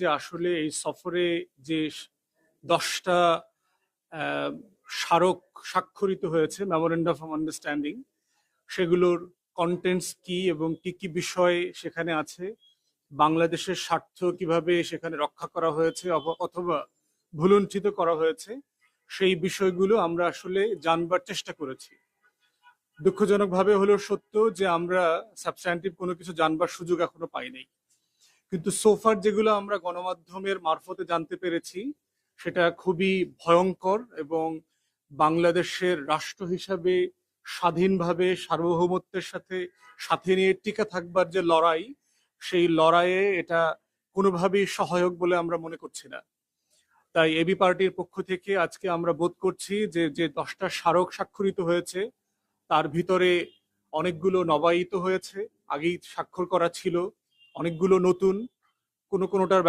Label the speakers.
Speaker 1: যে আসলে এই সফরে যে 10টা স্মারক স্বাক্ষরিত হয়েছে, মেমোরেন্ডাম অফ আন্ডারস্ট্যান্ডিং, সেগুলোর কন্টেন্টস কি এবং কি কি বিষয় সেখানে আছে, বাংলাদেশের স্বার্থ কিভাবে সেখানে রক্ষা করা হয়েছে অথবা ভুলুণ্ঠিত করা হয়েছে, সেই বিষয়গুলো আমরা আসলে জানবার চেষ্টা করেছি। দুঃখজনকভাবে হলো সত্য যে আমরা সাবস্ট্যান্টিভ কোনো কিছু জানবার সুযোগ এখনো পাইনি, কিন্তু সোফার যেগুলো আমরা গণমাধ্যমের মারফতে জানতে পেরেছি সেটা খুবই ভয়ঙ্কর এবং বাংলাদেশের রাষ্ট্র হিসাবে স্বাধীনভাবে সার্বভৌমত্বের সাথে সাথে নিয়ে টিকে থাকবার যে লড়াই, সেই লড়াইয়ে এটা কোনোভাবেই সহায়ক বলে আমরা মনে করছি না। তাই এবি পার্টির পক্ষ থেকে আজকে আমরা বোধ করছি যে যে 10টা স্মারক স্বাক্ষরিত হয়েছে তার ভিতরে অনেকগুলো নবায়িত হয়েছে, আগেই স্বাক্ষর করা ছিল, অনেকগুলো নতুন, কোনোটার